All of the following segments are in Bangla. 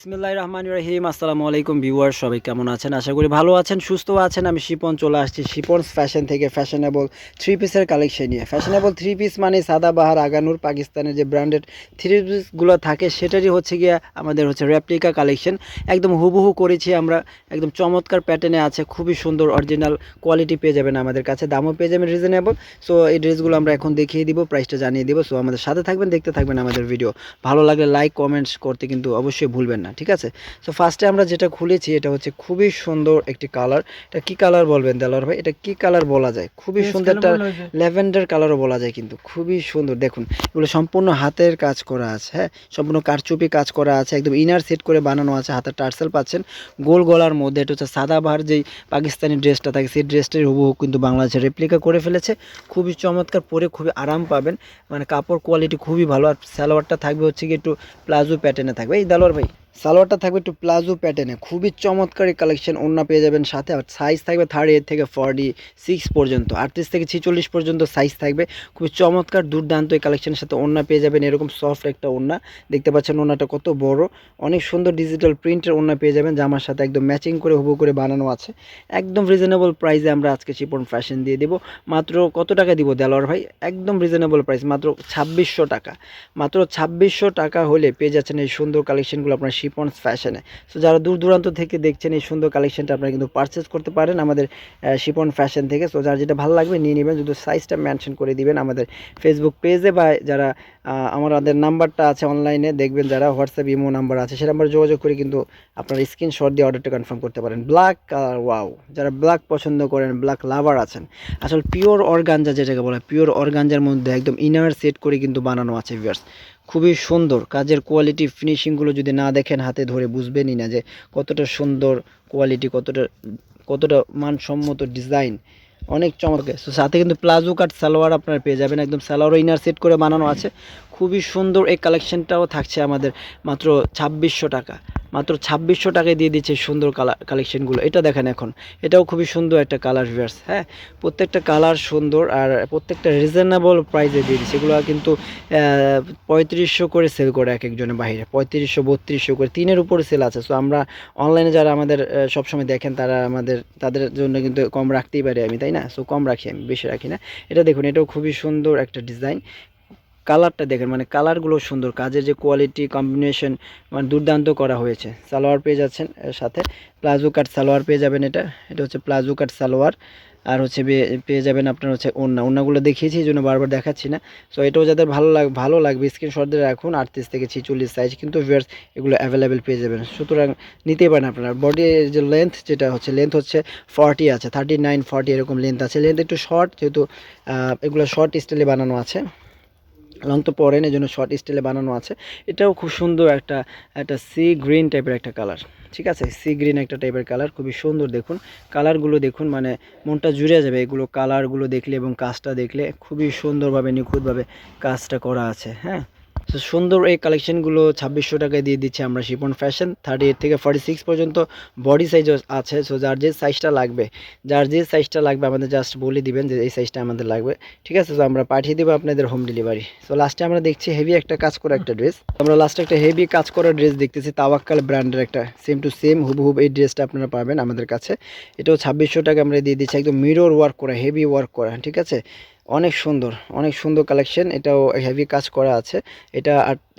বিসমিল্লাহির রহমানির রহিম। আসসালামু আলাইকুম ভিউয়ার, সবাই কেমন আছেন? আশা করি ভালো আছেন, সুস্থ আছেন। আমি শিপন চলে আসছি শিপনস ফ্যাশন থেকে ফ্যাশনেবল থ্রি পিসের কালেকশন নিয়ে। ফ্যাশনেবল থ্রি পিস মানে সাদাবাহার আগানুর পাকিস্তানের যে ব্র্যান্ডেড থ্রি পিসগুলো থাকে সেটারই হচ্ছে গিয়ে আমাদের হচ্ছে রেপ্লিকা কালেকশন। একদম হুবহু করেছি আমরা, একদম চমৎকার প্যাটার্নে আছে, খুবই সুন্দর অরিজিনাল কোয়ালিটি পেয়ে যাবেন আমাদের কাছে, দামও পেয়ে যাবেন রিজনেবল। সো এই ড্রেসগুলো আমরা এখন দেখিয়ে দিব, প্রাইসটা জানিয়ে দিব। সো আমাদের সাথে থাকবেন, দেখতে থাকবেন আমাদের ভিডিও। ভালো লাগলে লাইক কমেন্টস করতে কিন্তু অবশ্যই ভুলবেন না, ঠিক আছে? সো ফার্স্টে আমরা যেটা খুলেছি এটা হচ্ছে খুবই সুন্দর একটি কালার। এটা কি কালার বলবেন দেলোয়ার ভাই? এটা কি কালার বলা যায়? খুবই সুন্দর একটা ল্যাভেন্ডার কালারও বলা যায়, কিন্তু খুবই সুন্দর। দেখুন এগুলো সম্পূর্ণ হাতের কাজ করা আছে, হ্যাঁ, সম্পূর্ণ কারচুপি কাজ করা আছে, একদম ইনার সেট করে বানানো আছে। হাতের টার্সেল পাচ্ছেন গোল গলার মধ্যে। এটা হচ্ছে সাদাবাহার যেই পাকিস্তানি ড্রেসটা থাকে সেই ড্রেসটাই হুবহু কিন্তু বাংলাদেশে রেপ্লিকা করে ফেলেছে। খুবই চমৎকার, পরে খুবই আরাম পাবেন, মানে কাপড় কোয়ালিটি খুবই ভালো। আর সালোয়ারটা থাকবে হচ্ছে কি একটু প্লাজো প্যাটার্নে থাকবে। এই দেলোয়ার ভাই, সালোয়ারটা থাকবে একটু প্লাজো প্যাটার্নে, খুবই চমৎকার এই কালেকশন। ওড়না পেয়ে যাবেন সাথে, আর সাইজ থাকবে 38 থেকে 46 পর্যন্ত, 38 থেকে 46 পর্যন্ত সাইজ থাকবে। খুবই চমৎকার দুর্দান্ত এই কালেকশনের সাথে ওড়না পেয়ে যাবেন, এরকম সফট একটা ওড়না। দেখতে পাচ্ছেন ওড়নাটা কত বড়, অনেক সুন্দর ডিজিটাল প্রিন্টের ওড়না পেয়ে যাবেন, জামার সাথে একদম ম্যাচিং করে হুবহু করে বানানো আছে। একদম রিজনেবল প্রাইসে আমরা আজকে শিপন ফ্যাশন দিয়ে দেবো। মাত্র কত টাকা দিব দেলোয়ার ভাই? একদম রিজনেবল প্রাইস, মাত্র 2600 টাকা। মাত্র 2600 টাকা হলে পেয়ে যাচ্ছেন এই সুন্দর কালেকশনগুলো আপনার শিপনস ফ্যাশনে। সো যারা দূর দূরান্ত থেকে দেখছেন এই সুন্দর কালেকশনটা আপনারা কিন্তু পারচেস করতে পারেন আমাদের শিপন ফ্যাশন থেকে। সো যার যেটা ভালো লাগবে নিয়ে নেবেন, যদি সাইজটা মেনশন করে দিবেন আমাদের ফেসবুক পেজে, বা যারা আমাদের নাম্বারটা আছে অনলাইনে দেখবেন, যারা হোয়াটসঅ্যাপ ইমো নাম্বার আছে সে নাম্বারে যোগাযোগ করে কিন্তু আপনার স্ক্রিনশট দিয়ে অর্ডারটা কনফার্ম করতে পারেন। ব্ল্যাক কালার, ওয়াও, যারা ব্ল্যাক পছন্দ করেন, ব্ল্যাক লাভার আছেন, আসলে পিওর অর্গানজা যেটাকে বলে, পিওর অর্গানজার মধ্যে একদম ইনার সেট করে কিন্তু বানানো আছে ভিউয়ার্স। খুবই সুন্দর কাজের কোয়ালিটি, ফিনিশিংগুলো যদি না দেখেন হাতে ধরে বুঝবেনই না যে কতটা সুন্দর কোয়ালিটি, কতটা কতটা মানসম্মত ডিজাইন, অনেক চমৎকার। সো সাথে কিন্তু প্লাজো কাট সালোয়ার আপনারা পেয়ে যাবেন, একদম সালোয়ারও ইনার সেট করে বানানো আছে। খুবই সুন্দর এই কালেকশনটাও থাকছে আমাদের মাত্র 2600 টাকা। মাত্র 2600 টাকায় দিয়ে দিচ্ছে সুন্দর কালেকশনগুলো। এটা দেখেন এখন, এটাও খুবই সুন্দর একটা কালার ভিউয়ার্স, হ্যাঁ, প্রত্যেকটা কালার সুন্দর আর প্রত্যেকটা রিজনেবল প্রাইসে দিয়ে দিচ্ছে। এগুলো কিন্তু 3500 করে সেল করে এক একজনের বাইরে, 3500 3200 করে, তিনের উপরে সেল আছে। সো আমরা অনলাইনে যারা আমাদের সবসময় দেখেন তারা তাদের জন্য কিন্তু কম রাখতেই পারি আমি, তাই না? সো কম রাখি আমি, বেশি রাখি না। এটা দেখুন, এটাও খুবই সুন্দর একটা ডিজাইন। কালারটা দেখেন, মানে কালারগুলো সুন্দর, কাজের যে কোয়ালিটি কম্বিনেশন মানে দুর্দান্ত করা হয়েছে। সালোয়ার পেয়ে যাচ্ছেন এর সাথে, প্লাজো কাট সালোয়ার পেয়ে যাবেন। এটা এটা হচ্ছে প্লাজো কাট সালোয়ার। আর হচ্ছে পেয়ে যাবেন আপনার হচ্ছে ওড়নাগুলো দেখিয়েছি এই জন্য বারবার দেখাচ্ছি না। সো এটাও যাদের ভালো লাগবে স্ক্রিনশট দিয়ে রাখুন। 38 থেকে 46 সাইজ কিন্তু ভিউয়ার্স এগুলো অ্যাভেলেবেল পেয়ে যাবেন, সুতরাং নিতেই পারেন আপনারা। বডির যে লেন্থ, যেটা হচ্ছে লেন্থ হচ্ছে 40 আছে, 39 40 এরকম লেন্থ আছে। লেন্থ একটু শর্ট, যেহেতু এগুলো শর্ট স্টাইলে বানানো আছে, লং তো পরেন, এই জন্য শর্ট স্টাইলে বানানো আছে। এটাও খুব সুন্দর একটা একটা সি গ্রিন টাইপের একটা কালার, ঠিক আছে, সি গ্রিন একটা টাইপের কালার, খুবই সুন্দর। দেখুন কালারগুলো দেখুন, মানে মনটা জুড়ে যাবে এগুলো কালারগুলো দেখলে এবং কাজটা দেখলে। খুবই সুন্দরভাবে নিখুঁতভাবে কাজটা করা আছে, হ্যাঁ। তো সুন্দর এই কালেকশনগুলো 2600 টাকায় দিয়ে দিচ্ছে আমরা শিপন ফ্যাশন। 38 থেকে 46 পর্যন্ত বডি সাইজ আছে। সো যার যে সাইজটা লাগবে, আমাদের জাস্ট বলে দিবেন যে এই সাইজটা আমাদের লাগবে, ঠিক আছে? তো আমরা পাঠিয়ে দেবো আপনাদের হোম ডেলিভারি। সো লাস্টে আমরা দেখছি হেভি একটা কাজ করা একটা ড্রেস। আমরা লাস্টে একটা হেভি কাজ করা ড্রেস দেখতেছি, তাওয়াক্কাল ব্র্যান্ডের একটা সেম টু সেম হুবহুব এই ড্রেসটা আপনারা পাবেন আমাদের কাছে। এটাও 2600 টাকা আমরা দিয়ে দিচ্ছি, একদম মিরর ওয়ার্ক করা, হেভি ওয়ার্ক করা, ঠিক আছে? অনেক সুন্দর, অনেক সুন্দর কালেকশন। এটাও হেভি কাজ করা আছে। এটা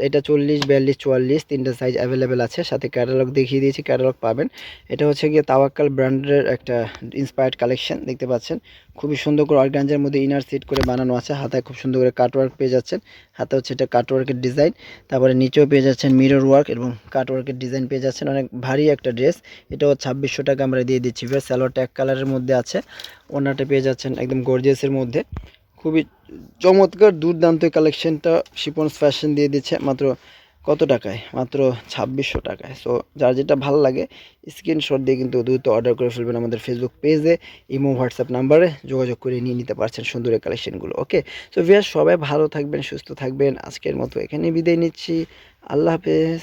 এটা 40 42 44 তিনটা সাইজ অ্যাভেলেবেল আছে। সাথে ক্যাটালগ দেখিয়ে দিয়েছি, ক্যাটালগ পাবেন। এটা হচ্ছে গিয়ে তাওয়াক্কাল ব্র্যান্ডের একটা ইন্সপায়ার্ড কালেকশন, দেখতে পাচ্ছেন খুবই সুন্দর করে অর্গানজার মধ্যে ইনার সেট করে বানানো আছে। হাতায় খুব সুন্দর করে কাটওয়ার্ক পেয়ে যাচ্ছেন, হাতে হচ্ছে এটা কাটওয়ার্কের ডিজাইন। তারপরে নিচেও পেয়ে যাচ্ছেন মিরর ওয়ার্ক এবং কাটওয়ার্কের ডিজাইন পেয়ে যাচ্ছেন। অনেক ভারী একটা ড্রেস। এটাও 2600 টাকা আমরা দিয়ে দিচ্ছি। সালোয়ারটা এক কালারের মধ্যে আছে, ওনাটা পেয়ে যাচ্ছেন একদম গর্জিয়াসের মধ্যে। খুবই চমৎকার দুর্দান্ত কালেকশনটা শিপনস ফ্যাশন দিয়ে দিচ্ছে মাত্র কত টাকায়? মাত্র 2600 টাকায়। সো যার যেটা ভালো লাগে স্ক্রিনশট দিয়ে কিন্তু দ্রুত অর্ডার করে ফেলবেন আমাদের ফেসবুক পেজে, ইমো হোয়াটসঅ্যাপ নাম্বারে যোগাযোগ করে নিয়ে নিতে পারছেন সুন্দর এই কালেকশনগুলো। ওকে, সো ভিউয়ার্স সবাই ভালো থাকবেন, সুস্থ থাকবেন। আজকের মতো এখানে বিদায় নিচ্ছি, আল্লাহ হাফেজ।